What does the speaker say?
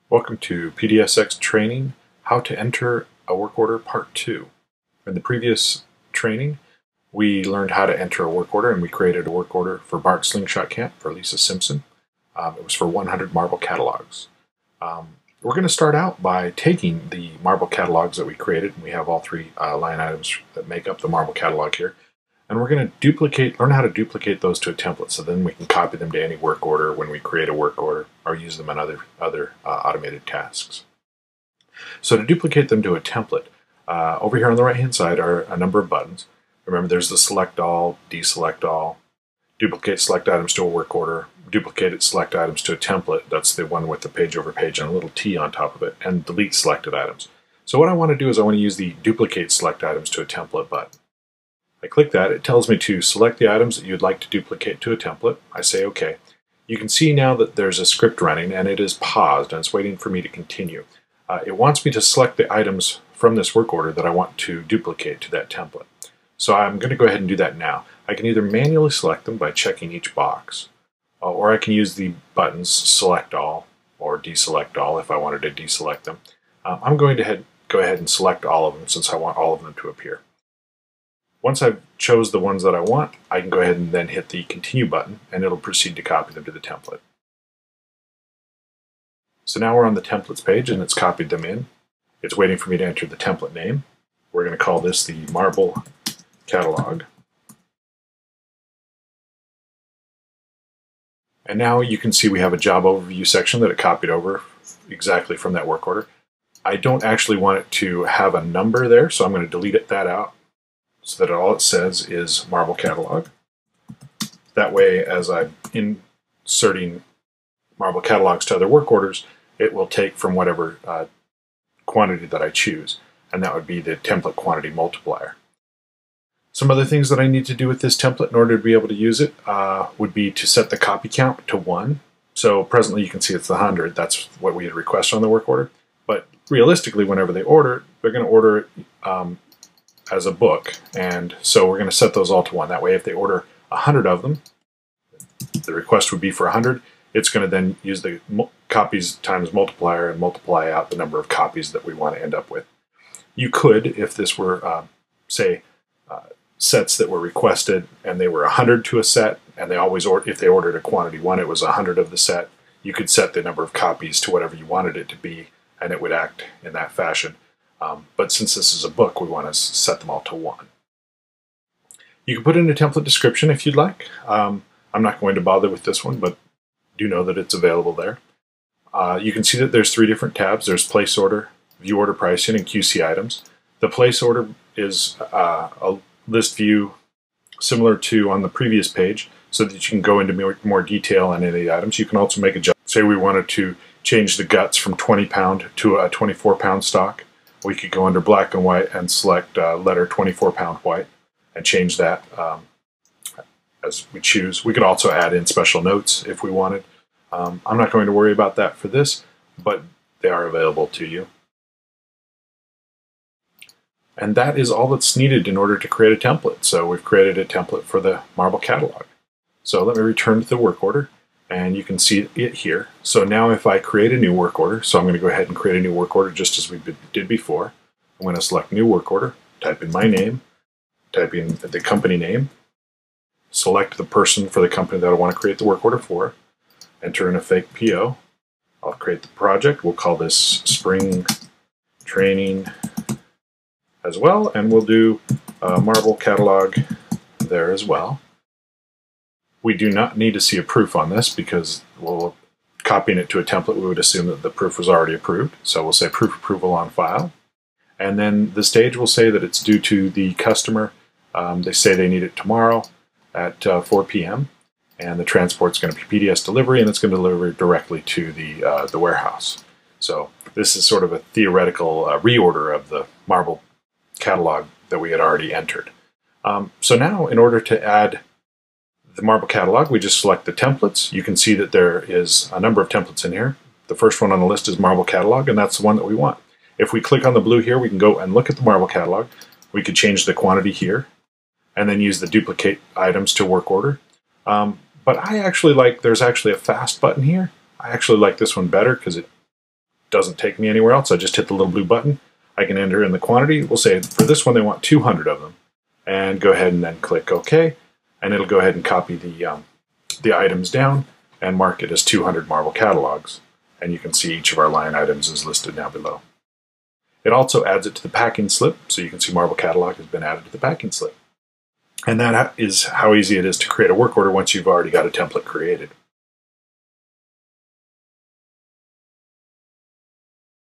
Welcome to PDSX Training, How to Enter a Work Order Part 2. In the previous training, we learned how to enter a work order, and we created a work order for Bart Slingshot Camp for Lisa Simpson. It was for 100 marble catalogs. We're going to start out by taking the marble catalogs that we created, and we have all three line items that make up the marble catalog here, and we're going to learn how to duplicate those to a template, so then we can copy them to any work order when we create a work order or use them in other automated tasks. So to duplicate them to a template, over here on the right hand side are a number of buttons. Remember, there's the select all, deselect all, duplicate select items to a work order, duplicate select items to a template, that's the one with the page over page and a little T on top of it, and delete selected items. So what I want to do is I want to use the duplicate select items to a template button. I click that. It tells me to select the items that you'd like to duplicate to a template. I say OK. You can see now that there's a script running and it is paused and it's waiting for me to continue. It wants me to select the items from this work order that I want to duplicate to that template. So I'm going to go ahead and do that now. I can either manually select them by checking each box, or I can use the buttons select all or deselect all if I wanted to deselect them. I'm going to go ahead and select all of them since I want all of them to appear. Once I've chose the ones that I want, I can go ahead and then hit the continue button and it'll proceed to copy them to the template. So now we're on the templates page and it's copied them in. It's waiting for me to enter the template name. We're going to call this the marble catalog. And now you can see we have a job overview section that it copied over exactly from that work order. I don't actually want it to have a number there, so I'm going to delete that out, so that all it says is marble catalog. That way, as I'm inserting marble catalogs to other work orders, it will take from whatever quantity that I choose, and that would be the template quantity multiplier. Some other things that I need to do with this template in order to be able to use it would be to set the copy count to 1. So presently you can see it's the 100. That's what we had requested on the work order. But realistically, whenever they order, they're going to order it as a book, and so we're going to set those all to 1. That way, if they order 100 of them, the request would be for 100. It's going to then use the copies times multiplier and multiply out the number of copies that we want to end up with. You could, if this were, say, sets that were requested and they were 100 to a set, and if they ordered a quantity 1, it was 100 of the set, you could set the number of copies to whatever you wanted it to be, and it would act in that fashion. But since this is a book, we want to set them all to 1. You can put in a template description if you'd like. I'm not going to bother with this one, but do know that it's available there. You can see that there's 3 different tabs. There's place order, view order pricing, and QC items. The place order is a list view similar to on the previous page, so that you can go into more detail on any of the items. You can also make adjustments. Say we wanted to change the guts from 20 pound to a 24 pound stock. We could go under black and white and select letter 24 pound white and change that as we choose. We could also add in special notes if we wanted. I'm not going to worry about that for this, but they are available to you. And that is all that's needed in order to create a template. So we've created a template for the marble catalog. So let me return to the work order, and you can see it here. So now if I create a new work order, so I'm going to go ahead and create a new work order just as we did before. I'm going to select new work order, type in my name, type in the company name, select the person for the company that I want to create the work order for, enter in a fake PO. I'll create the project. We'll call this Spring Training as well, and we'll do marble catalog there as well. We do not need to see a proof on this because copying it to a template, we would assume that the proof was already approved. So we'll say proof approval on file. And then the stage will say that it's due to the customer. They say they need it tomorrow at 4 p.m. And the transport's going to be PDS delivery, and it's going to deliver directly to the warehouse. So this is sort of a theoretical reorder of the marble catalog that we had already entered. So now, in order to add the marble catalog, we just select the templates. You can see that there is a number of templates in here. The first one on the list is marble catalog, and that's the one that we want. If we click on the blue here, we can go and look at the marble catalog. We could change the quantity here, and then use the duplicate items to work order. But I actually like, there's actually a fast button here. I actually like this one better because it doesn't take me anywhere else. I just hit the little blue button. I can enter in the quantity. We'll say for this one they want 200 of them, and go ahead and then click OK, and it'll go ahead and copy the items down and mark it as 200 Marvel catalogs. And you can see each of our line items is listed now below. It also adds it to the packing slip, so you can see Marvel catalog has been added to the packing slip. And that is how easy it is to create a work order once you've already got a template created.